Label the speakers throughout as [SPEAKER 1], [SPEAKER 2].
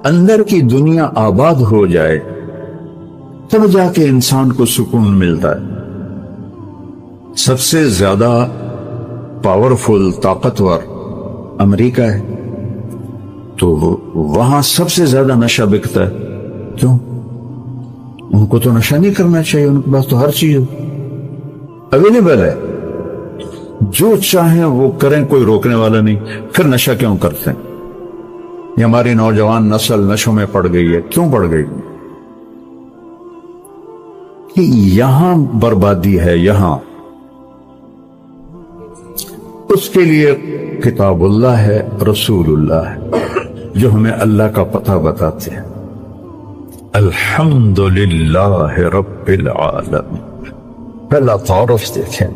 [SPEAKER 1] اندر کی دنیا آباد ہو جائے تب جا کے انسان کو سکون ملتا ہے۔ سب سے زیادہ پاورفل، طاقتور امریکہ ہے، تو وہاں سب سے زیادہ نشہ بکتا ہے۔ کیوں؟ ان کو تو نشہ نہیں کرنا چاہیے، ان کے پاس تو ہر چیز اویلیبل ہے، جو چاہیں وہ کریں، کوئی روکنے والا نہیں۔ پھر نشہ کیوں کرتے ہیں؟ یہ ہماری نوجوان نسل نشوں میں پڑ گئی ہے۔ کیوں پڑ گئی؟ کہ یہاں بربادی ہے، یہاں اس کے لیے کتاب اللہ ہے، رسول اللہ ہے، جو ہمیں اللہ کا پتہ بتاتے ہیں۔ الحمدللہ رب العالمین، پہلا تعارف دیکھیں۔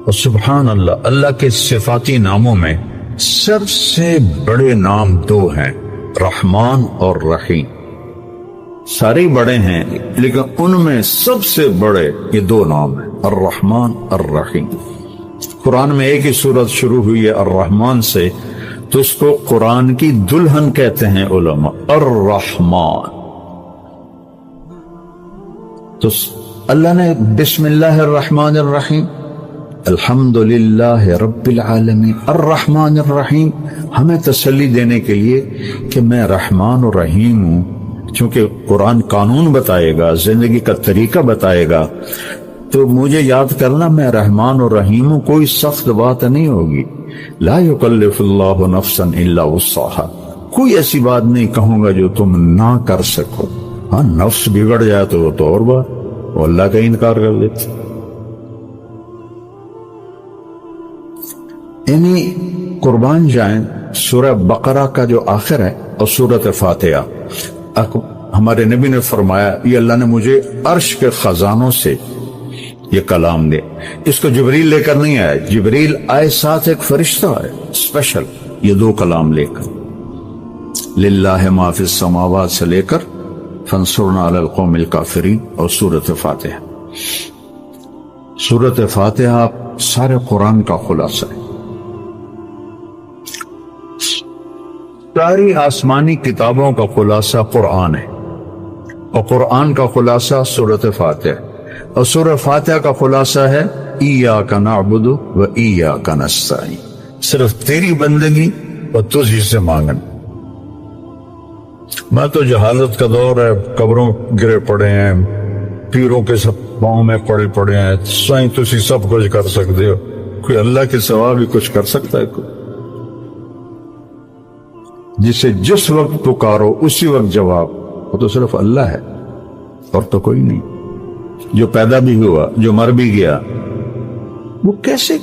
[SPEAKER 1] اور سبحان اللہ، اللہ کے صفاتی ناموں میں سب سے بڑے نام دو ہیں، رحمان اور رحیم۔ سارے بڑے ہیں لیکن ان میں سب سے بڑے یہ دو نام ہیں، الرحمن الرحیم۔ قرآن میں ایک ہی سورت شروع ہوئی ہے الرحمن سے، تو اس کو قرآن کی دلہن کہتے ہیں علماء، الرحمن۔ تو اللہ نے بسم اللہ الرحمن الرحیم، الحمدللہ رب العالمین، الرحمن الرحیم، ہمیں تسلی دینے کے لیے کہ میں رحمان و رحیم ہوں۔ چونکہ قرآن قانون بتائے گا، زندگی کا طریقہ بتائے گا، تو مجھے یاد کرنا میں رحمان و رحیم ہوں، کوئی سخت بات نہیں ہوگی۔ لا یکلف اللہ نفسا الا وسعها، کوئی ایسی بات نہیں کہوں گا جو تم نہ کر سکو۔ ہاں، نفس بگڑ جائے تو وہ تو اور بات، وہ اللہ کا انکار کر دیتے۔ یعنی قربان جائیں، سورہ بقرہ کا جو آخر ہے اور سورۃ فاتحہ، ہمارے نبی نے فرمایا یہ اللہ نے مجھے عرش کے خزانوں سے یہ کلام دے۔ اس کو جبریل لے کر نہیں آیا، جبریل آئے ساتھ ایک فرشتہ ہے اسپیشل، یہ دو کلام لے کر، للہ ما فی السماوات سے لے کر فانصرنا علی القوم الکافرین، اور سورۃ فاتحہ۔ سورۃ فاتحہ سارے قرآن کا خلاصہ ہے، ساری آسمانی کتابوں کا خلاصہ قرآن ہے، اور قرآن کا خلاصہ سورۃ فاتحہ، اور سورہ فاتحہ کا خلاصہ ہے ایاک نعبد و ایاک نستعین، صرف تیری بندگی اور تجھ سے مانگن۔ میں تو جہالت کا دور ہے، قبروں گرے پڑے ہیں، پیروں کے سب پاؤں میں پڑے ہیں، سائیں تسی سب کچھ کر سکتے ہو، کوئی اللہ کے سوا بھی کچھ کر سکتا ہے؟ کوئی جسے جس وقت پکارو اسی وقت جواب، وہ تو صرف اللہ ہے اور تو کوئی نہیں۔ جو پیدا بھی ہوا، جو مر بھی گیا، وہ کیسے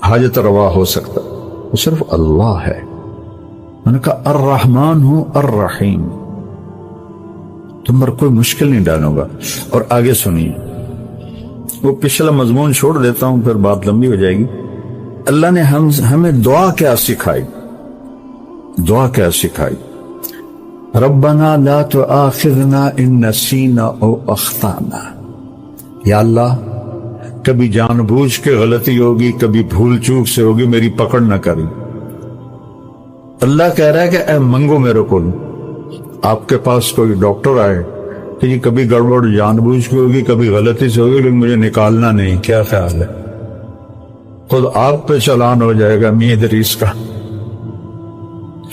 [SPEAKER 1] حاجت روا ہو سکتا؟ وہ صرف اللہ ہے۔ میں نے کہا الرحمن ہوں الرحیم، تم پر کوئی مشکل نہیں ڈالوں گا۔ اور آگے سنیے، وہ پچھلا مضمون چھوڑ دیتا ہوں، پھر بات لمبی ہو جائے گی۔ اللہ نے ہمیں دعا کیا سکھائی، دعا کیا سکھائی؟ ربنا لا تؤاخذنا ان نسینا او اخطانا، یا اللہ کبھی جان بوجھ کے غلطی ہوگی، کبھی بھول چوک سے ہوگی، میری پکڑ نہ کری۔ اللہ کہہ رہا ہے کہ اے منگو میرے کو، آپ کے پاس کوئی ڈاکٹر آئے کہ یہ کبھی گڑبڑ جان بوجھ کے ہوگی، کبھی غلطی سے ہوگی، لیکن مجھے نکالنا نہیں، کیا خیال ہے؟ خود آپ پہ چلان ہو جائے گا میاں ادریس کا۔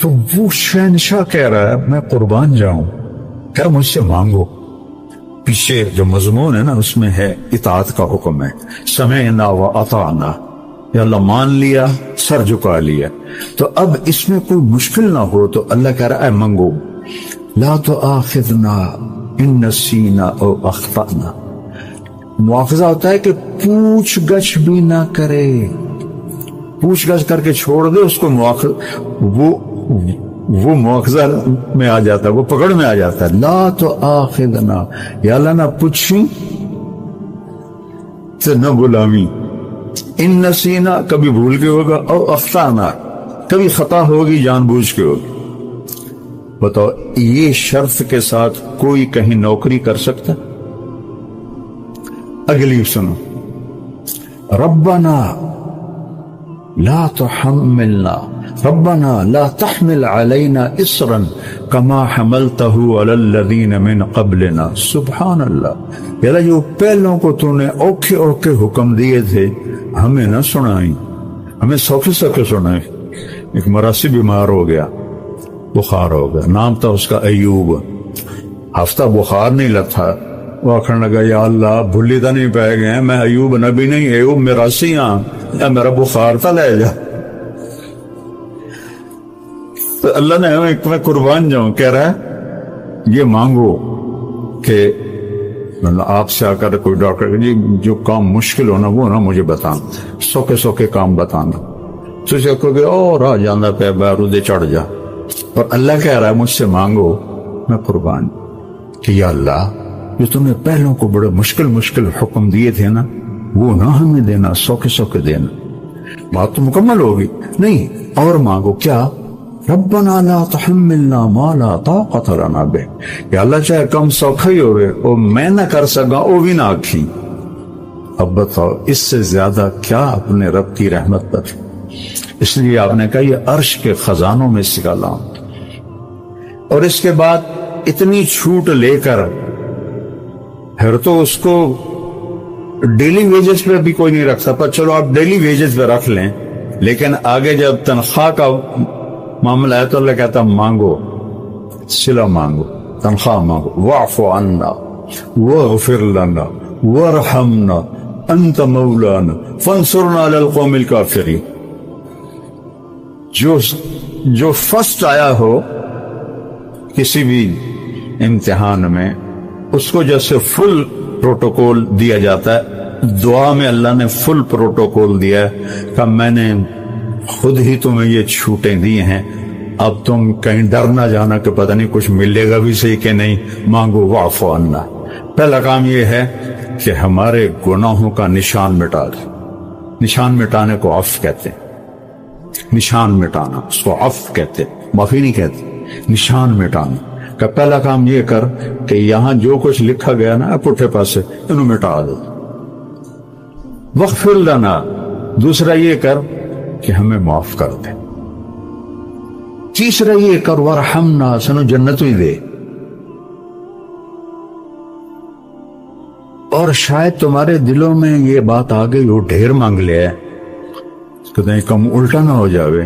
[SPEAKER 1] تو وہ شہنشاہ کہہ رہا ہے میں قربان جاؤں، کیا مجھ سے مانگو۔ پیچھے جو مضمون ہے نا اس میں ہے اطاعت کا حکم ہے، سمعنا و اطعنا، یا اللہ مان لیا، سر جھکا لیا۔ تو اب اس میں کوئی مشکل نہ ہو تو اللہ کہہ رہا ہے منگو، لا تؤاخذنا ان نسینا او اخطانا۔ مواخذہ ہوتا ہے کہ پوچھ گچھ بھی نہ کرے، پوچھ گچھ کر کے چھوڑ دے اس کو، وہ مواخذہ میں آ جاتا ہے، وہ پکڑ میں آ جاتا ہے۔ لا تؤاخذنا، یا اللہ نہ پوچھی تو نہ غلامی، ان نسینا کبھی بھول کے ہوگا، او اخطانا کبھی خطا ہوگی جان بوجھ کے ہوگی۔ بتاؤ یہ شرط کے ساتھ کوئی کہیں نوکری کر سکتا؟ اگلی سنو، ربنا لا تحملنا ربنا لا تحمل علينا اسرا كما حملته على الذين من قبلنا. سبحان اللہ. یا اللہ جو پہلوں کو تو نے اوکھے اوکھے حکم دیے تھے ہمیں نہ سنائی، ہمیں سوکھے سوکھے سنائے. ایک مراسی بیمار ہو گیا، بخار ہو گیا، نام تھا اس کا ایوب. ہفتہ بخار نہیں لتھا، وہ آخر لگا یا اللہ بھلی تو نہیں پہ گئے، میں ایوب نبی نہیں، ایوب مراسی ہاں، یا میرا بخار تھا لے جا. تو اللہ نے میں قربان جاؤں، کہہ رہا ہے یہ مانگو کہ آپ سے آ کر کوئی ڈاکٹر جی جو کام مشکل ہونا وہ نا مجھے بتانا، سوکھے سوکھے کام بتانا. تو اسے کہو کہ اور آ جانا پہ بارودے چڑھ جا. اور اللہ کہہ رہا ہے مجھ سے مانگو، میں قربان کہ یا اللہ جو تم نے پہلوں کو بڑے مشکل مشکل حکم دیے تھے نا وہ نہ ہمیں دینا، سوکھے سوکھے دینا. بات تو مکمل ہوگی نہیں، اور مانگو کیا؟ ربنا لا تحملنا ما لا طاقت لنا به. یا اللہ چاہے کم سوکھا ہی ہوئے وہ میں نہ کر سکا وہ بھی نہ آکھی. اب بتاؤ اس سے زیادہ کیا اپنے رب کی رحمت پر. اس لیے آپ نے کہا یہ عرش کے خزانوں میں سے کا لام. اور اس کے بعد اتنی چھوٹ لے کر پھر تو اس کو ڈیلی ویجز پہ بھی کوئی نہیں رکھ سکتا. چلو آپ ڈیلی ویجز پہ رکھ لیں، لیکن آگے جب تنخواہ کا معاملہ ہے تو اللہ کہتا مانگو، صلہ مانگو، تنخواہ مانگو. واعف عنا واغفر لنا وارحمنا انت مولانا فانصرنا علی القوم الکافرین. جو فرسٹ آیا ہو کسی بھی امتحان میں اس کو جیسے فل پروٹوکول دیا جاتا ہے، دعا میں اللہ نے فل پروٹوکول دیا ہے کہ میں نے خود ہی تمہیں یہ چھوٹیں دی ہیں، اب تم کہیں ڈر نہ جانا کہ پتہ نہیں کچھ ملے گا بھی صحیح کہ نہیں. مانگو واعف عنا. پہلا کام یہ ہے کہ ہمارے گناہوں کا نشان مٹا دے. نشان مٹانے کو عفو کہتے ہیں. نشان مٹانا اس کو عفو کہتے ہیں، معافی نہیں کہتے. نشان مٹانا کا پہلا کام یہ کر کہ یہاں جو کچھ لکھا گیا نا پٹھے پاسے انہوں مٹا دو. واغفر لنا دوسرا یہ کر کہ ہمیں معاف کر دے. تیسرا یہ کر ورحمنا سنو جنت ہی دے. اور شاید تمہارے دلوں میں یہ بات آ گئی وہ ڈھیر مانگ لیا ہے، کہیں کم الٹا نہ ہو جاوے.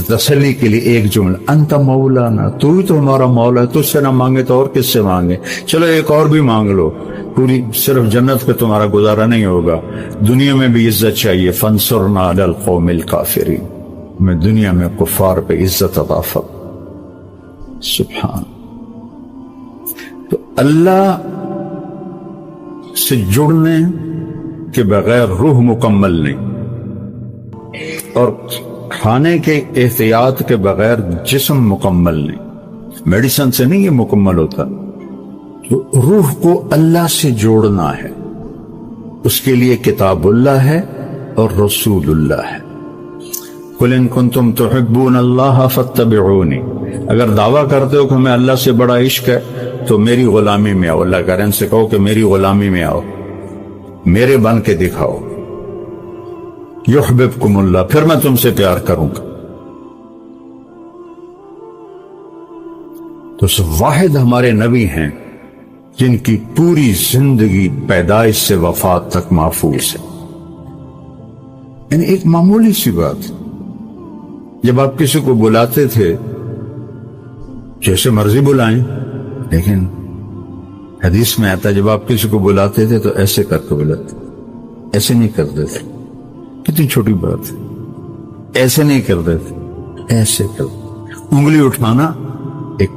[SPEAKER 1] تسلی کے لیے ایک جملہ انت مولانا، تو ہی تو ہمارا مولا ہے، تجھ سے نہ مانگے تو اور کس سے مانگے. چلو ایک اور بھی مانگ لو، پوری صرف جنت پہ تمہارا گزارا نہیں ہوگا، دنیا میں بھی عزت چاہیے. فانصرنا علی القوم الکافرین، میں دنیا میں کفار پہ عزت عطا فرما. سبحان. تو اللہ سے جڑنے کے بغیر روح مکمل نہیں، اور کھانے کے احتیاط کے بغیر جسم مکمل نہیں. میڈیسن سے نہیں یہ مکمل ہوتا. تو روح کو اللہ سے جوڑنا ہے، اس کے لیے کتاب اللہ ہے اور رسول اللہ ہے. قل ان کنتم تحبون اللہ فاتبعونی. اگر دعویٰ کرتے ہو کہ ہمیں اللہ سے بڑا عشق ہے تو میری غلامی میں آؤ. اللہ کہہ رہے ہیں ان سے کہو کہ میری غلامی میں آؤ، میرے بن کے دکھاؤ. یحببکم اللہ، پھر میں تم سے پیار کروں گا. تو واحد ہمارے نبی ہیں جن کی پوری زندگی پیدائش سے وفات تک محفوظ ہے. یعنی ایک معمولی سی بات، جب آپ کسی کو بلاتے تھے جیسے مرضی بلائیں، لیکن حدیث میں آتا جب آپ کسی کو بلاتے تھے تو ایسے کر کے بلاتے، ایسے نہیں کرتے تھے. کتنی چھوٹی بات ہے، ایسے نہیں کرتے تھے، ایسے کرتے. انگلی اٹھانا ایک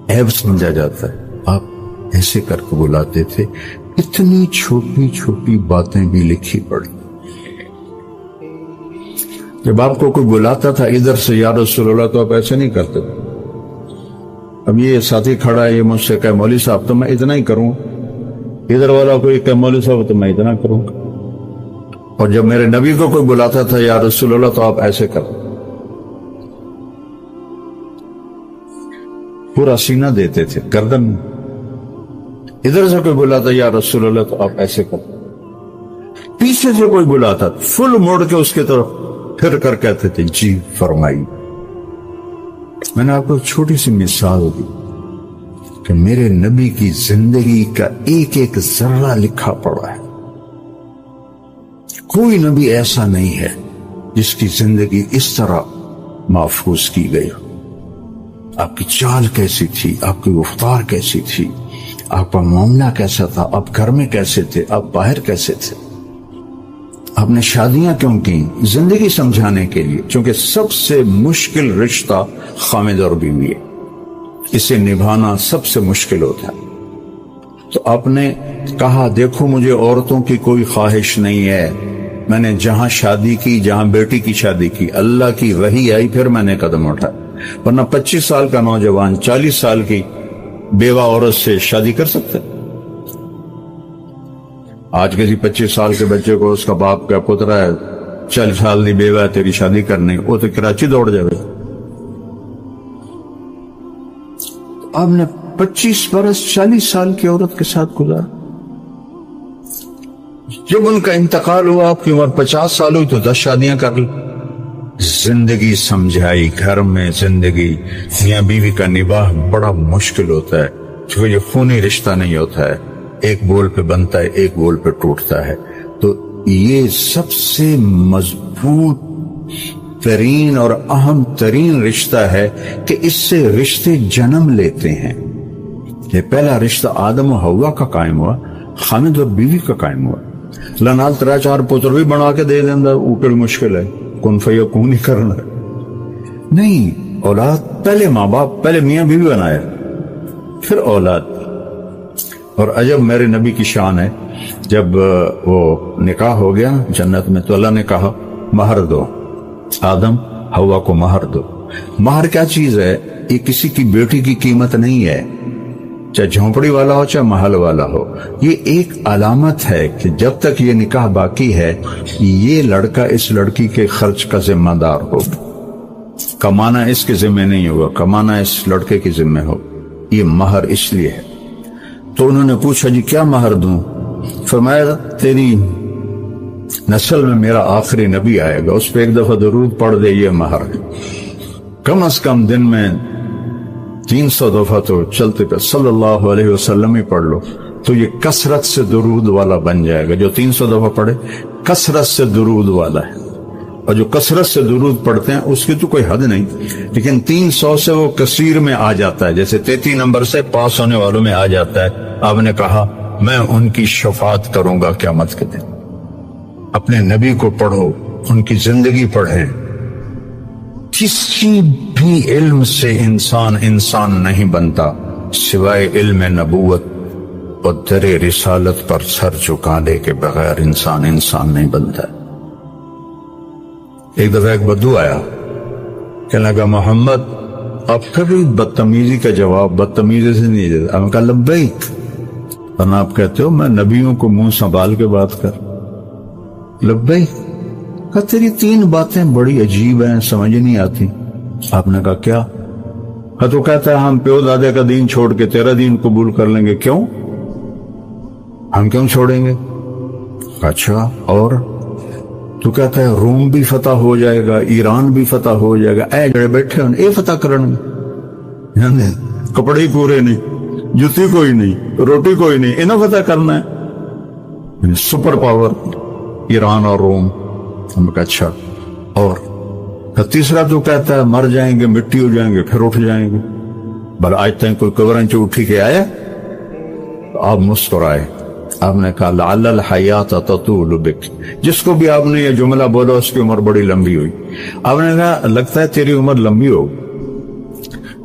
[SPEAKER 1] عیب سمجھا جاتا ہے، آپ ایسے کر کے بلاتے تھے. اتنی چھوٹی چھوٹی باتیں بھی لکھی پڑی. جب آپ کو کوئی بلاتا تھا ادھر سے یا رسول اللہ تو آپ ایسے نہیں کرتے. اب یہ ساتھی کھڑا ہے، یہ مجھ سے کہے مولوی صاحب تو میں اتنا ہی کروں، ادھر والا کوئی کہے مولوی صاحب تو میں اتنا کروں. اور جب میرے نبی کو کوئی بلاتا تھا یا رسول اللہ تو آپ ایسے کر پورا سینہ دیتے تھے، گردن. ادھر سے کوئی بلاتا یا رسول اللہ تو آپ ایسے کر. پیچھے سے کوئی بلاتا فل موڑ کے اس کی طرف پھر کر کہتے تھے جی فرمائی. میں نے آپ کو چھوٹی سی مثال دی کہ میرے نبی کی زندگی کا ایک ایک ذرہ لکھا پڑا ہے. کوئی نبی ایسا نہیں ہے جس کی زندگی اس طرح محفوظ کی گئی ہو. آپ کی چال کیسی تھی, آپ کی رفتار کیسی تھی, آپ کا معاملہ کیسا تھا, آپ گھر میں کیسے تھے, آپ باہر کیسے تھے, آپ نے شادیاں کیوں کی, زندگی سمجھانے کے لیے. چونکہ سب سے مشکل رشتہ خامد اور بیوی ہے, اسے نبھانا سب سے مشکل ہوتا ہے. تو آپ نے کہا دیکھو مجھے عورتوں کی کوئی خواہش نہیں ہے, میں نے جہاں شادی کی, جہاں بیٹی کی شادی کی, اللہ کی وحی آئی پھر میں نے قدم اٹھا. ورنہ 25 سال کا نوجوان 40 سال کی بیوہ عورت سے شادی کر سکتے. آج کسی 25 سال کے بچے کو اس کا باپ کا پترا ہے 40 سال کی بیوہ ہے تیری شادی کرنی, وہ تو کراچی دوڑ جائے. آپ نے 25 برس 40 سال کی عورت کے ساتھ گزارا. جب ان کا انتقال ہوا آپ کی عمر 50 سال ہوئی تو 10 شادیاں کر لی. زندگی سمجھائی. گھر میں زندگی میاں بیوی کا نباہ بڑا مشکل ہوتا ہے کیونکہ یہ خونی رشتہ نہیں ہوتا ہے, ایک بول پہ بنتا ہے, ایک بول پہ ٹوٹتا ہے. تو یہ سب سے مضبوط ترین اور اہم ترین رشتہ ہے کہ اس سے رشتے جنم لیتے ہیں. یہ پہلا رشتہ آدم و حوا کا قائم ہوا, خامد اور بیوی کا قائم ہوا. لنال 3-4 پتر بھی بنا کے دے دینا اوپر مشکل ہے, کن فیکون ہی کرنا نہیں. اولاد پہلے ماں باپ, پہلے میاں بیوی بنایا پھر اولاد. اور عجب میرے نبی کی شان ہے, جب وہ نکاح ہو گیا جنت میں تو اللہ نے کہا مہر دو, آدم حوا کو مہر دو. مہر کیا چیز ہے؟ یہ کسی کی بیٹی کی قیمت نہیں ہے, چاہے جھونپڑی والا ہو چاہے محل والا ہو. یہ ایک علامت ہے کہ جب تک یہ نکاح باقی ہے یہ لڑکا اس لڑکی کے خرچ کا ذمہ دار ہو. کمانا اس کے ذمہ نہیں ہوگا, کمانا اس لڑکے کے ذمہ ہو. یہ مہر اس لیے ہے. تو انہوں نے پوچھا جی کیا مہر دوں؟ فرمایا تیری نسل میں میرا آخری نبی آئے گا, اس پہ ایک دفعہ درود پڑھ دے, یہ مہر ہے. کم از کم دن میں 300 دفعہ تو چلتے پہ صلی اللہ علیہ وسلم ہی پڑھ لو تو یہ کثرت سے درود والا بن جائے گا. جو 300 دفعہ پڑھے کثرت سے درود والا ہے, اور جو کثرت سے درود پڑھتے ہیں اس کی تو کوئی حد نہیں, لیکن 300 سے وہ کثیر میں آ جاتا ہے, جیسے 33 نمبر سے پاس ہونے والوں میں آ جاتا ہے. آپ نے کہا میں ان کی شفاعت کروں گا قیامت کے دن. اپنے نبی کو پڑھو, ان کی زندگی پڑھیں. کسی بھی علم سے انسان نہیں بنتا سوائے علم نبوت اور در رسالت پر سر جھکانے کے بغیر انسان نہیں بنتا. ایک دفعہ ایک بدو آیا, کہنے لگا محمد آپ کبھی بدتمیزی کا جواب بدتمیزی سے نہیں دیتے. آپ نے کہا لبیک. ورنہ آپ کہتے ہو میں نبیوں کو منہ سنبھال کے بات کر. لبیک. کہا تیری 3 باتیں بڑی عجیب ہیں, سمجھ نہیں آتی. آپ نے کہا کیا؟ تو کہتا ہے ہم پیو دادے کا دین چھوڑ کے تیرا دین قبول کر لیں گے. کیوں؟ ہم کیوں چھوڑیں گے؟ اچھا اور؟ تو کہتا ہے روم بھی فتح ہو جائے گا, ایران بھی فتح ہو جائے گا, اے جڑے بیٹھے ہیں اے فتح کرن گے, کپڑے ہی پورے نہیں, جوتی کوئی نہیں, روٹی کوئی نہیں, انہیں فتح کرنا ہے. سپر پاور ایران اور روم. ہم کہا اچھا اور؟ تیسرا تو کہتا ہے مر جائیں گے, مٹی ہو جائیں گے, پھر اٹھ جائیں گے. بل آج تک کوئی قبرن سے اٹھی کے آیا؟ آپ مسکرائے. آپ نے کہا لعل الحیات تطول بک. جس کو بھی آپ نے یہ جملہ بولا اس کی عمر بڑی لمبی ہوئی. آپ نے کہا لگتا ہے تیری عمر لمبی ہو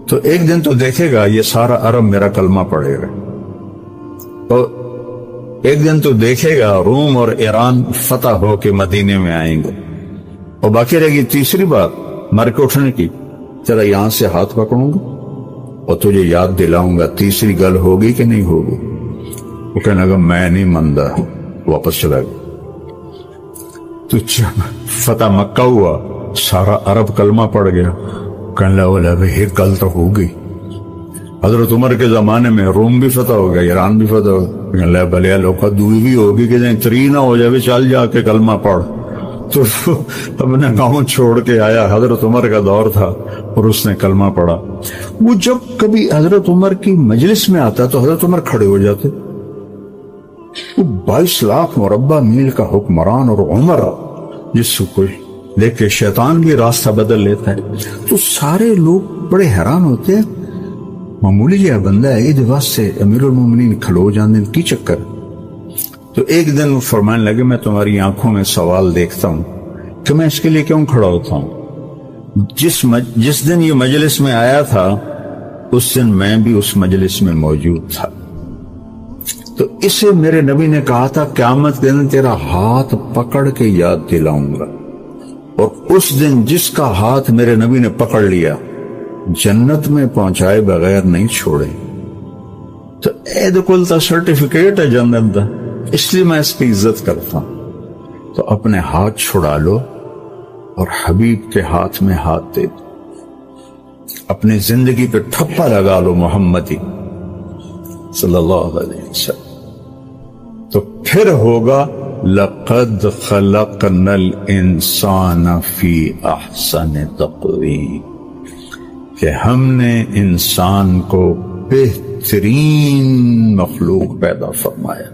[SPEAKER 1] تو ایک دن تو دیکھے گا یہ سارا عرب میرا کلمہ پڑھے گا, تو ایک دن تو دیکھے گا روم اور ایران فتح ہو کے مدینے میں آئیں گے. اور باقی رہے گی تیسری بات مر کے اٹھنے کی. تیرا یہاں سے ہاتھ پکڑوں گا اور تجھے یاد دلاؤں گا تیسری گل ہوگی کہ نہیں ہوگی. وہ کہنے لگا میں نہیں مانتا, واپس چلا گیا. تو فتح مکہ ہوا, سارا عرب کلمہ پڑ گیا. کہنے لگا ایک گل تو ہوگی. حضرت عمر کے زمانے میں روم بھی فتح ہو گیا, ایران بھی فتح ہو گیا. بھلے لوگ دوئی بھی ہوگی کہ تری نہ ہو جائے, چل جا کے کلمہ پڑھ. تو اپنا گاؤں چھوڑ کے آیا، حضرت عمر کا دور تھا اور اس نے کلمہ پڑھا۔ وہ جب کبھی حضرت عمر کی مجلس میں آتا تو حضرت عمر کھڑے ہو جاتے۔ وہ 22 لاکھ مربع میل کا حکمران اور عمر جس کو کوئی دیکھ کے شیطان بھی راستہ بدل لیتا ہے، تو سارے لوگ بڑے حیران ہوتے ہیں، معمولی جہاں بندہ ہے یہ واسطے امیر المومنین کھلو جانے کی چکر۔ تو ایک دن وہ فرمانے لگے میں تمہاری آنکھوں میں سوال دیکھتا ہوں کہ میں اس کے لیے کیوں کھڑا ہوتا ہوں؟ جس دن یہ مجلس میں آیا تھا اس دن میں بھی اس مجلس میں موجود تھا، تو اسے میرے نبی نے کہا تھا قیامت کے دن تیرا ہاتھ پکڑ کے یاد دلاؤں گا، اور اس دن جس کا ہاتھ میرے نبی نے پکڑ لیا جنت میں پہنچائے بغیر نہیں چھوڑے۔ تو کل تا سرٹیفکیٹ ہے جنت دا، اس لیے میں اس کی عزت کرتا ہوں۔ تو اپنے ہاتھ چھڑا لو اور حبیب کے ہاتھ میں ہاتھ دے دو، اپنی زندگی پہ ٹھپا لگا لو محمدی صلی اللہ علیہ وسلم، تو پھر ہوگا لقد خلقنا الانسان فی احسن تقویم، کہ ہم نے انسان کو بہترین مخلوق پیدا فرمایا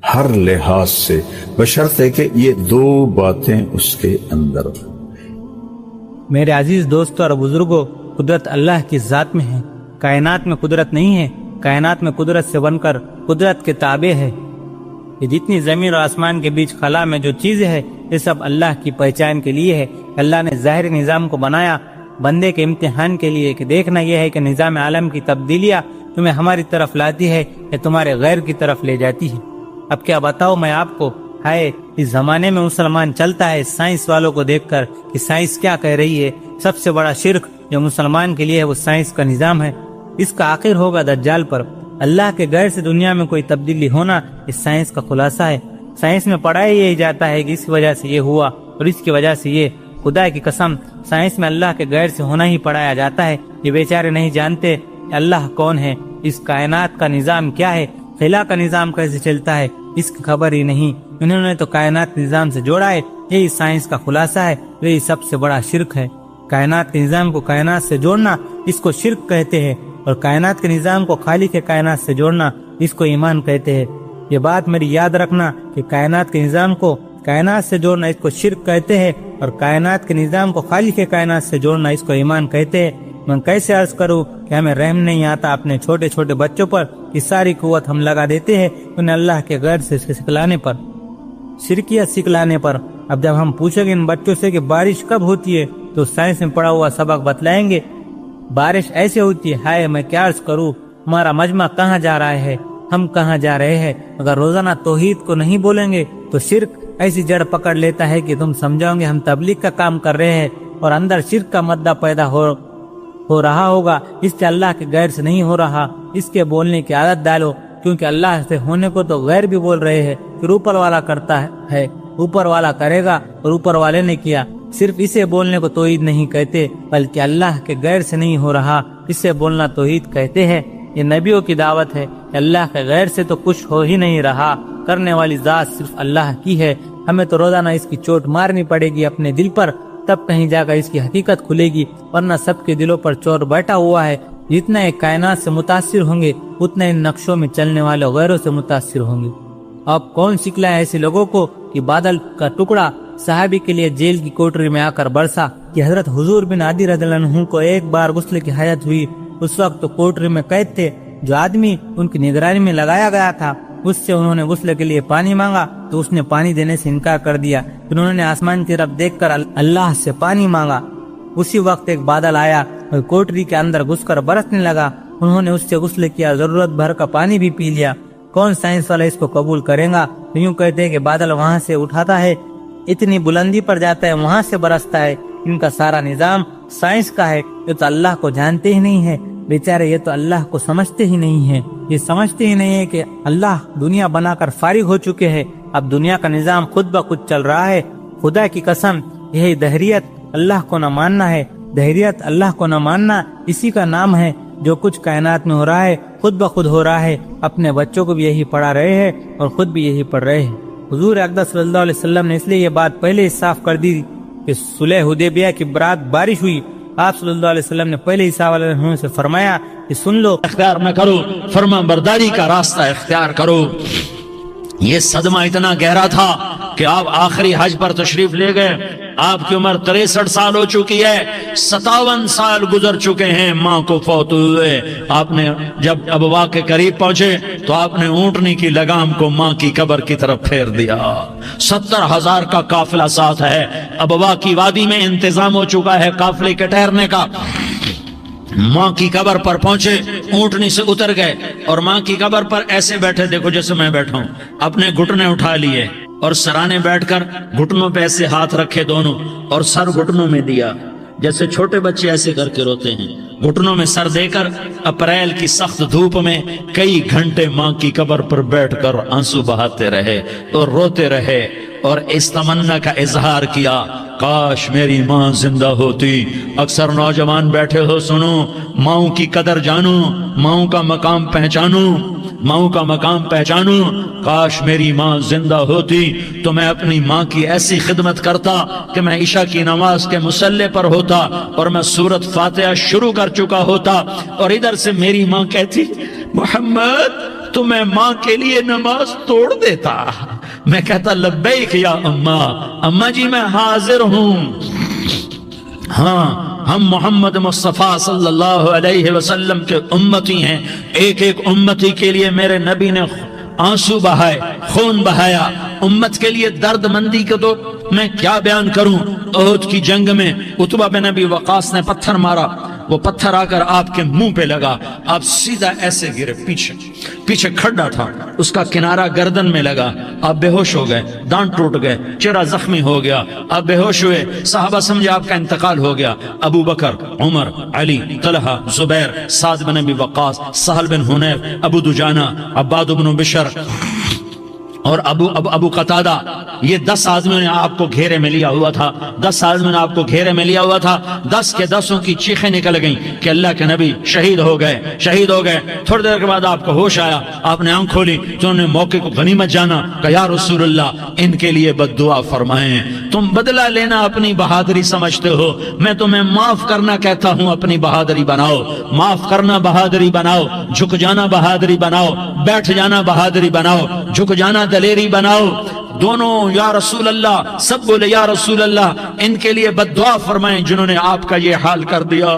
[SPEAKER 1] ہر لحاظ سے، بشرطے کہ یہ دو باتیں اس کے اندر۔
[SPEAKER 2] میرے عزیز دوستوں اور بزرگوں، قدرت اللہ کی ذات میں ہے، کائنات میں قدرت نہیں ہے، کائنات میں قدرت سے بن کر قدرت کے تابع ہے۔ یہ جتنی زمین اور آسمان کے بیچ خلا میں جو چیزیں ہے یہ سب اللہ کی پہچان کے لیے ہے۔ اللہ نے ظاہری نظام کو بنایا بندے کے امتحان کے لیے، کہ دیکھنا یہ ہے کہ نظام عالم کی تبدیلیاں تمہیں ہماری طرف لاتی ہے یا تمہارے غیر کی طرف لے جاتی ہے۔ اب کیا بتاؤ میں آپ کو، ہائے اس زمانے میں مسلمان چلتا ہے سائنس والوں کو دیکھ کر کہ سائنس کیا کہہ رہی ہے۔ سب سے بڑا شرک جو مسلمان کے لیے ہے وہ سائنس کا نظام ہے، اس کا آخر ہوگا دجال پر۔ اللہ کے غیر سے دنیا میں کوئی تبدیلی ہونا اس سائنس کا خلاصہ ہے۔ سائنس میں پڑھایا یہی جاتا ہے کہ اس وجہ سے یہ ہوا اور اس کی وجہ سے یہ۔ خدا کی قسم سائنس میں اللہ کے غیر سے ہونا ہی پڑھایا جاتا ہے۔ یہ بیچارے نہیں جانتے کہ اللہ کون ہے، اس کائنات کا نظام کیا ہے، خلا کا نظام کیسے چلتا ہے، اس کی خبر ہی نہیں۔ انہوں نے تو کائنات نظام سے جوڑا ہے، یہی سائنس کا خلاصہ ہے، یہی سب سے بڑا شرک ہے۔ کائنات کے نظام کو کائنات سے جوڑنا اس کو شرک کہتے ہیں، اور کائنات کے نظام کو خالق کے کائنات سے جوڑنا اس کو ایمان کہتے ہیں۔ یہ بات میری یاد رکھنا کہ کائنات کے نظام کو کائنات سے جوڑنا اس کو شرک کہتے ہیں، اور کائنات کے نظام کو خالق کے کائنات سے جوڑنا اس کو ایمان کہتے ہیں۔ میں کیسے عرض کروں کہ ہمیں رحم نہیں آتا اپنے چھوٹے چھوٹے بچوں پر، کہ ساری قوت ہم لگا دیتے ہیں انہیں اللہ کے غیر سے سکھلانے پر، شرکیت سکھلانے پر۔ اب جب ہم پوچھیں گے ان بچوں سے کہ بارش کب ہوتی ہے تو سائنس میں پڑھا ہوا سبق بتلائیں گے بارش ایسے ہوتی ہے۔ ہائے میں کیا عرض کروں، ہمارا مجمع کہاں جا رہا ہے، ہم کہاں جا رہے ہیں۔ اگر روزانہ توحید کو نہیں بولیں گے تو شرک ایسی جڑ پکڑ لیتا ہے کہ تم سمجھاؤ گے ہم تبلیغ کا کام کر رہے ہیں، اور اندر شرک کا مادہ پیدا ہو رہا ہوگا، اس سے اللہ کے غیر سے نہیں ہو رہا۔ اس کے بولنے کی عادت ڈالو، کیونکہ اللہ سے ہونے کو تو غیر بھی بول رہے ہیں، پھر اوپر والا کرتا ہے، اوپر والا کرے گا اور اوپر والے نے کیا۔ صرف اسے بولنے کو توحید نہیں کہتے، بلکہ اللہ کے غیر سے نہیں ہو رہا اسے بولنا توحید کہتے ہیں۔ یہ نبیوں کی دعوت ہے کہ اللہ کے غیر سے تو کچھ ہو ہی نہیں رہا، کرنے والی ذات صرف اللہ کی ہے۔ ہمیں تو روزانہ اس کی چوٹ مارنی پڑے گی اپنے دل پر، تب کہیں جا کر اس کی حقیقت کھلے گی، ورنہ سب کے دلوں پر چور بیٹھا ہوا ہے۔ جتنا ایک کائنات سے متاثر ہوں گے اتنا ان نقشوں میں چلنے والے غیروں سے متاثر ہوں گے۔ اب کون سکھلائے ایسے لوگوں کو کہ بادل کا ٹکڑا صحابی کے لیے جیل کی کوٹری میں آ کر برسا، کہ حضرت حضور بن عدی رضی اللہ عنہ کو ایک بار غسل کی حاجت ہوئی، اس وقت تو کوٹری میں قید تھے، جو آدمی ان کی نگرانی میں لگایا گیا تھا اس سے انہوں نے غسل کے لیے پانی مانگا تو اس نے پانی دینے سے انکار کر دیا۔ پھر انہوں نے آسمان کی طرف دیکھ کر اللہ سے پانی مانگا، اسی وقت ایک بادل آیا اور کوٹری کے اندر گھس کر برسنے لگا، انہوں نے اس سے غسل کیا، ضرورت بھر کا پانی بھی پی لیا۔ کون سائنس والا اس کو قبول کرے گا؟ یوں کہتے ہیں کہ بادل وہاں سے اٹھاتا ہے، اتنی بلندی پر جاتا ہے، وہاں سے برستا ہے، ان کا سارا نظام سائنس کا ہے۔ یہ تو اللہ کو جانتے ہی نہیں ہے بیچارے، یہ تو اللہ کو سمجھتے ہی نہیں ہیں، یہ سمجھتے ہی نہیں ہے کہ اللہ دنیا بنا کر فارغ ہو چکے ہیں، اب دنیا کا نظام خود بخود چل رہا ہے۔ خدا کی قسم یہی دہریت اللہ کو نہ ماننا ہے، دہریت اللہ کو نہ ماننا اسی کا نام ہے۔ جو کچھ کائنات میں ہو رہا ہے خود بخود ہو رہا ہے، اپنے بچوں کو بھی یہی پڑھا رہے ہیں اور خود بھی یہی پڑھ رہے ہیں۔ حضور اقدس صلی اللہ علیہ وسلم نے اس لیے یہ بات پہلے ہی صاف کر دی کہ صلح حدیبیہ کی برات بارش ہوئی، آپ صلی اللہ علیہ وسلم نے پہلے ہی صحابہ علیہ سے فرمایا کہ سن لو،
[SPEAKER 3] اختیار نہ کرو، فرما برداری کا راستہ اختیار کرو۔ یہ صدمہ اتنا گہرا تھا کہ آپ آخری حج پر تشریف لے گئے، آپ کی عمر 63 سال ہو چکی ہے، 57 سال گزر چکے ہیں ماں کو فوت ہوئے۔ آپ نے جب ابوا کے قریب پہنچے تو آپ نے اونٹنی کی لگام کو ماں کی قبر کی طرف پھیر دیا۔ 70,000 کا قافلہ ساتھ ہے، ابوا کی وادی میں انتظام ہو چکا ہے قافلے کے ٹھہرنے کا۔ ماں کی قبر پر پہنچے، اونٹنی سے اتر گئے اور ماں کی قبر پر ایسے بیٹھے، دیکھو جیسے میں بیٹھا ہوں، اپنے گھٹنے اٹھا لیے اور سرانے بیٹھ کر گھٹنوں پہ ایسے ہاتھ رکھے دونوں اور سر گھٹنوں میں دیا، جیسے چھوٹے بچے ایسے کر کے روتے ہیں، گھٹنوں میں سر دے کر اپریل کی سخت دھوپ میں کئی گھنٹے ماں کی قبر پر بیٹھ کر آنسو بہاتے رہے اور روتے رہے اور اس تمنا کا اظہار کیا، کاش میری ماں زندہ ہوتی۔ اکثر نوجوان بیٹھے ہو، سنو، ماؤں کی قدر جانو، ماؤں کا مقام پہچانو، ماؤں کا مقام پہچانو۔ کاش میری ماں زندہ ہوتی تو میں اپنی ماں کی ایسی خدمت کرتا کہ میں عشاء کی نماز کے مصلی پر ہوتا اور میں سورۃ فاتحہ شروع کر چکا ہوتا اور ادھر سے میری ماں کہتی، محمد تو میں ماں کے لیے نماز توڑ دیتا۔ میں کہتا، لبیک یا اماں، اماں جی میں حاضر ہوں۔ ہاں، ہم محمد مصطفیٰ صلی اللہ علیہ وسلم کے امتی ہیں، ایک ایک امتی کے لیے میرے نبی نے آنسو بہائے، خون بہایا، امت کے لیے درد مندی کو تو میں کیا بیان کروں۔ احد کی جنگ میں عتبہ بن ابی وقاص نے پتھر مارا، وہ پتھر آ کر آپ کے منہ پہ لگا، آپ سیدھا ایسے گرے، پیچھے کھڈا تھا، اس کا کنارہ گردن میں لگا، آپ بے ہوش ہو گئے، دانت ٹوٹ گئے، چہرہ زخمی ہو گیا، آپ بے ہوش ہوئے، صحابہ سمجھے آپ کا انتقال ہو گیا۔ ابو بکر، عمر، علی، طلحہ، زبیر، سعد بن ابی وقاص، سہل بن حنیف، ابو دجانہ، عباد بن بشر اور ابو قتادہ، یہ 10 آدمیوں نے آپ کو گھیرے میں لیا ہوا تھا، 10 آدمیوں نے آپ کو گھیرے میں لیا ہوا تھا، 10 کے 10 کی چیخیں نکل گئیں کہ اللہ کے نبی شہید ہو گئے، شہید ہو گئے۔ تھوڑی دیر کے بعد آپ کو ہوش آیا، آپ نے آنکھ کھولی تو انہوں نے موقع کو غنیمت جانا کہ یا رسول اللہ ان کے لیے بد دعا فرمائیں، تم بدلہ لینا اپنی بہادری سمجھتے ہو، میں تمہیں معاف کرنا کہتا ہوں، اپنی بہادری بناؤ، معاف کرنا بہادری بناؤ، جھک جانا بہادری بناؤ، بیٹھ جانا بہادری بناؤ، جھک جانا دلیری بناؤ۔ دونوں یا رسول اللہ، سب بولے یا رسول اللہ، ان کے لیے بد دعا فرمائیں جنہوں نے آپ کا یہ حال کر دیا۔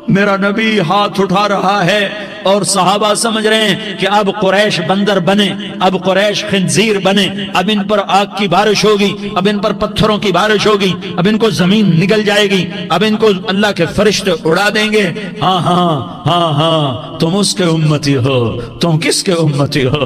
[SPEAKER 3] میرا نبی ہاتھ اٹھا رہا ہے اور صحابہ سمجھ رہے ہیں کہ اب قریش بندر بنے، اب قریش خنزیر بنے، اب ان پر آگ کی بارش ہوگی، اب ان پر پتھروں کی بارش ہوگی، اب ان کو زمین نگل جائے گی، اب ان کو اللہ کے فرشتے اڑا دیں گے۔ ہاں ہاں ہاں ہاں، تم اس کے امتی ہو۔ تم کس کے امتی ہو؟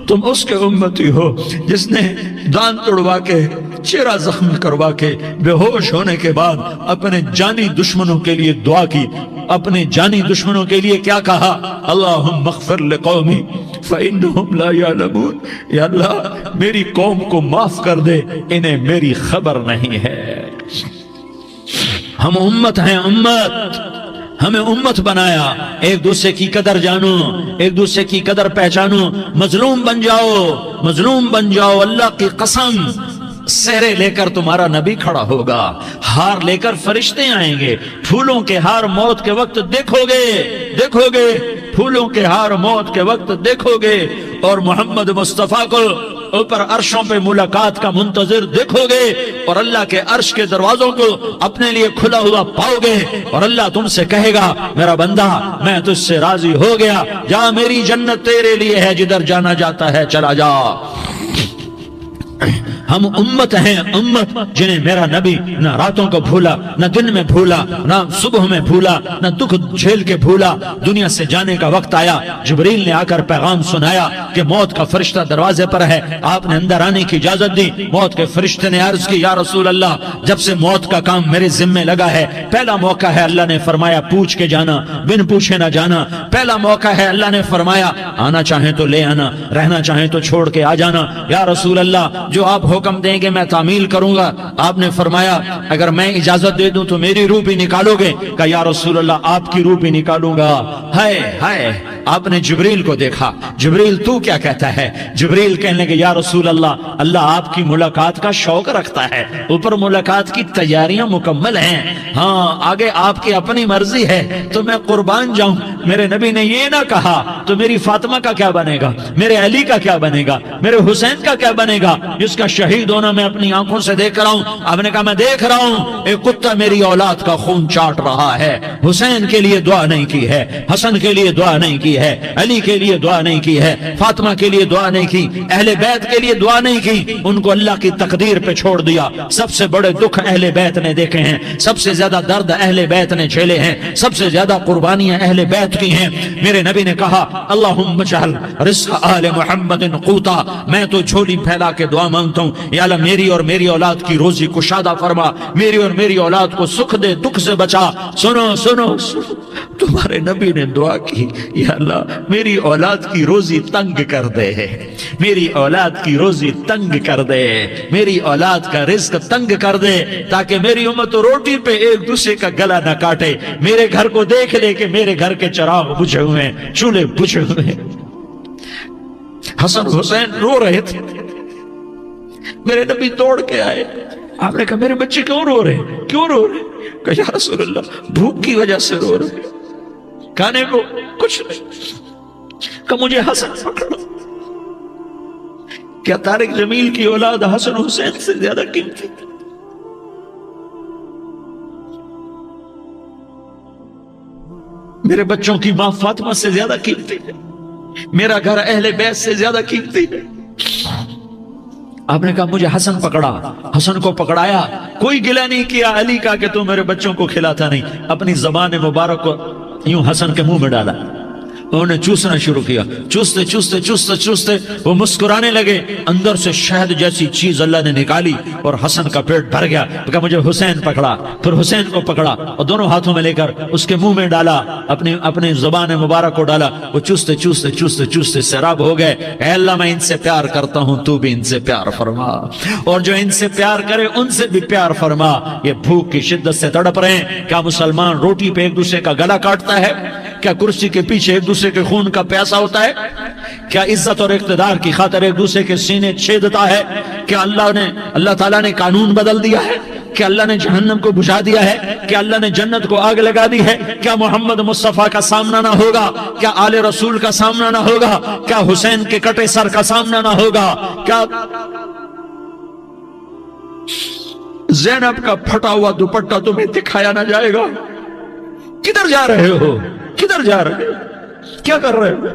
[SPEAKER 3] تم اس کے امتی ہو جس نے دانت توڑوا کے، چہرہ زخمی کروا کے، بے ہوش ہونے کے بعد اپنے جانی دشمنوں کے لیے دعا کی، اپنے جانی دشمنوں کے لیے کیا کہا؟ اللہم اغفر لقومی فإنہم لا یعلمون، یا اللہ میری قوم کو معاف کر دے، انہیں میری خبر نہیں ہے۔ ہم امت ہیں، امت، ہمیں امت بنایا، ایک دوسرے کی قدر جانو، ایک دوسرے کی قدر پہچانو، مظلوم بن جاؤ، مظلوم بن جاؤ، اللہ کی قسم سہرے لے کر تمہارا نبی کھڑا ہوگا، ہار لے کر فرشتے آئیں گے، پھولوں کے ہار موت کے وقت دیکھو گے، دیکھو گے، پھولوں کے ہار موت کے وقت دیکھو گے، اور محمد مصطفیٰ کو اوپر عرشوں پہ ملاقات کا منتظر دیکھو گے، اور اللہ کے عرش کے دروازوں کو اپنے لیے کھلا ہوا پاؤ گے، اور اللہ تم سے کہے گا میرا بندہ میں تجھ سے راضی ہو گیا، جا میری جنت تیرے لیے ہے، جدھر جانا جاتا ہے چلا جا۔ ہم امت ہیں، امت جنہیں میرا نبی نہ راتوں کو بھولا، نہ دن میں بھولا، نہ صبح میں بھولا، نہ دکھ جھیل کے بھولا۔ دنیا سے جانے کا وقت آیا، جبریل نے آ کر پیغام سنایا کہ موت کا فرشتہ دروازے پر ہے، آپ نے اندر آنے کی اجازت دی۔ موت کے فرشتے نے عرض کی یا رسول اللہ جب سے موت کا کام میرے ذمے لگا ہے، پہلا موقع ہے، اللہ نے فرمایا پوچھ کے جانا، بن پوچھے نہ جانا، پہلا موقع ہے، اللہ نے فرمایا آنا چاہیں تو لے آنا، رہنا چاہیں تو چھوڑ کے آ جانا۔ یا رسول اللہ جو آپ ہو حکم دیں گے میں تعمیل کروں گا. آپ نے فرمایا اگر میں اجازت دے دوں تو میری روح بھی نکالو گے؟ کہا یا رسول اللہ آپ کی روح بھی نکالوں گا. ہائے آپ نے جبریل کو دیکھا. جبریل تو کیا کہتا ہے؟ جبریل کہنے لگے یا رسول اللہ آپ کی ملاقات کا شوق رکھتا ہے, اوپر ملاقات کی تیاریاں مکمل ہیں, ہاں آگے آپ کی اپنی مرضی ہے تو میں قربان جاؤں. میرے نبی نے یہ نہ کہا تو میری فاطمہ کا کیا بنے گا, میرے علی کا کیا بنے گا, میرے حسین کا کیا بنے گا جس کا شہید ہونا میں اپنی آنکھوں سے دیکھ رہا ہوں. آپ نے کہا میں دیکھ رہا ہوں ایک کتا میری اولاد کا خون چاٹ رہا ہے. حسین کے لیے دعا نہیں کی ہے, حسن کے لیے دعا نہیں کی ہے, علی کے لیے دعا نہیں کی ہے, فاطمہ کے لیے دعا نہیں کی, اہل بیت کے لیے دعا نہیں کی. ان کو اللہ کی تقدیر پہ چھوڑ دیا. سب سے بڑے دکھ اہل بیت نے دیکھے ہیں, سب سے زیادہ درد اہل بیت نے جھیلے ہیں, سب سے زیادہ قربانیاں اہل بیت کی ہیں. میرے نبی نے کہا اللہم اجعل رزق آل محمد قوتا, میں تو جھولی پھیلا کے دعا مانگتا ہوں یا اللہ میری اور میری اولاد کی روزی کشادہ فرما, میری اور میری اولاد کو سکھ دے, دکھ سے بچا. سنو سنو تمہارے نبی نے دعا کی یا اللہ میری اولاد کی روزی تنگ کر دے, میری اولاد کی روزی تنگ کر دے, میری اولاد کا رزق تنگ کر دے تاکہ میری امت روٹی پہ ایک دوسرے کا گلا نہ کاٹے. میرے گھر کو دیکھ لے کہ میرے گھر کے چراغ بجھے ہوئے ہیں, چولہے بجھے ہوئے ہیں. حسن حسین رو رہے تھے, میرے نبی توڑ کے آئے. آپ نے کہا میرے بچے کیوں رو رہے ہیں, کیوں رو رہے ہیں؟ کہا یا رسول اللہ بھوک کی وجہ سے رو رہے ہیں, کھانے کو کچھ نہیں. کہ مجھے حسن پکڑو. کیا طارق جمیل کی اولاد حسن حسین سے زیادہ قیمتی؟ میرے بچوں کی ماں فاطمہ سے زیادہ قیمتی ہے, میرا گھر اہل بیت سے زیادہ قیمتی ہے. آپ نے کہا مجھے حسن پکڑا. حسن کو پکڑایا, کوئی گلہ نہیں کیا علی کا کہ تو میرے بچوں کو کھلاتا نہیں. اپنی زبان مبارک کو یوں حسن کے منہ میں ڈالا, انہوں نے چوسنا شروع کیا. چوستے چوستے چوستے چوستے وہ مسکرانے لگے. اندر سے شہد جیسی چیز اللہ نے نکالی اور حسن کا پیٹ بھر گیا. کہا مجھے حسین پکڑا. پھر حسین کو پکڑا اور دونوں ہاتھوں میں لے کر اس کے منہ میں ڈالا, اپنی زبان مبارک کو ڈالا. وہ چوستے چوستے چوستے چوستے سیراب ہو گئے. اے اللہ میں ان سے پیار کرتا ہوں, تو بھی ان سے پیار فرما, اور جو ان سے پیار کرے ان سے بھی پیار فرما. یہ بھوک کی شدت سے تڑپ رہے ہیں. کیا مسلمان روٹی پہ ایک دوسرے کا گلا کاٹتا ہے؟ کیا کرسی کے پیچھے ایک دوسرے کے خون کا پیاسا ہوتا ہے؟ کیا عزت اور اقتدار کی خاطر ایک دوسرے کے سینے چھیدتا ہے؟ کیا اللہ تعالیٰ نے قانون بدل دیا ہے؟ کیا اللہ نے جہنم کو بجھا دیا ہے؟ کیا اللہ نے جنت کو آگ لگا دی ہے؟ کیا محمد مصطفیٰ کا سامنا نہ ہوگا؟ کیا آل رسول کا سامنا نہ ہوگا؟ کیا حسین کے کٹے سر کا سامنا نہ ہوگا؟ کیا زینب کا پھٹا ہوا دوپٹہ تمہیں دکھایا نہ جائے گا؟ کدھر جا رہے ہو؟ کدھر جا رہے ہو؟ کیا کر رہے ہو؟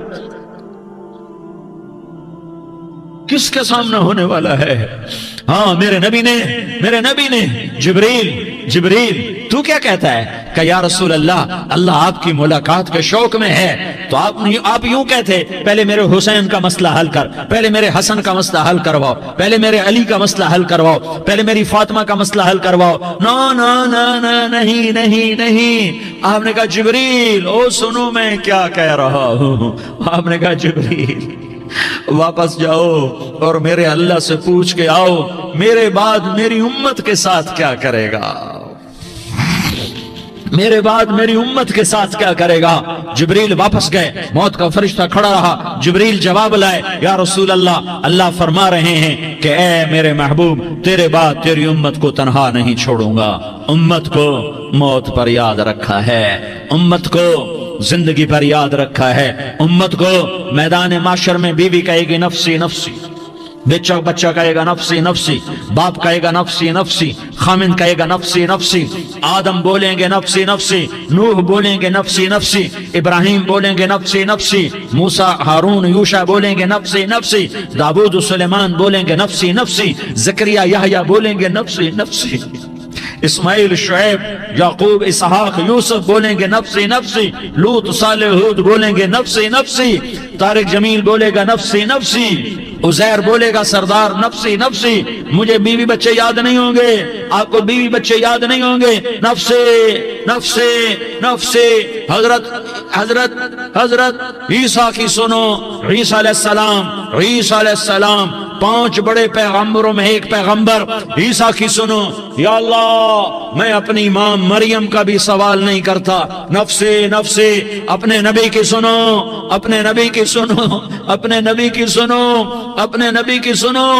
[SPEAKER 3] کس کے سامنے ہونے والا ہے؟ ہاں میرے نبی نے جبریل تو کیا کہتا ہے؟ کہ یا رسول اللہ آپ کی ملاقات کے شوق میں ہے تو آپ یوں کہتے پہلے میرے حسین کا مسئلہ حل کر, پہلے میرے حسن کا مسئلہ حل کرواؤ, پہلے میرے علی کا مسئلہ حل کرواؤ, پہلے میری فاطمہ کا مسئلہ حل کرواؤ. نہیں. آپ نے کہا جبریل او سنو میں کیا کہہ رہا ہوں. آپ نے کہا جبریل واپس جاؤ اور میرے اللہ سے پوچھ کے آؤ میرے بعد میری امت کے ساتھ کیا کرے گا, میرے بعد میری امت کے ساتھ کیا کرے گا. جبریل واپس گئے, موت کا فرشتہ کھڑا رہا. جبریل جواب لائے, یا رسول اللہ فرما رہے ہیں کہ اے میرے محبوب تیرے بعد تیری امت کو تنہا نہیں چھوڑوں گا. امت کو موت پر یاد رکھا ہے, امت کو زندگی پر یاد رکھا ہے, امت کو میدان معاشر میں بیوی کہے گی نفسی نفسی, بچہ کہے گا نفسی نفسی, باپ کہے گا نفسی نفسی, خامن کہے گا نفسی نفسی, آدم بولیں گے نفسی نفسی, نوح بولیں گے نفسی نفسی, ابراہیم بولیں گے نفسی نفسی, موسیٰ ہارون یوشع بولیں گے نفسی نفسی, داؤد سلیمان بولیں گے نفسی نفسی, زکریا یحییٰ بولیں گے نفسی نفسی, اسماعیل شعیب یعقوب اسحاق یوسف بولیں گے نفسی نفسی, لوط صالح ہود بولیں گے نفسی نفسی, طارق جمیل بولے گا نفسی نفسی, عزیر بولے گا سردار نفسی نفسی. مجھے بیوی بچے یاد نہیں ہوں گے, آپ کو بیوی بچے یاد نہیں ہوں گے, نفسی نفسی نفسی. حضرت عیسیٰ کی سنو, عیسیٰ علیہ السلام 5 بڑے پیغمبروں میں ایک پیغمبر عیسیٰ کی سنو، یا اللہ میں اپنی ماں مریم کا بھی سوال نہیں کرتا، نفسے نفسے، اپنے نبی کی سنو، اپنے نبی کی سنو، اپنے نبی کی سنو، اپنے نبی کی سنو۔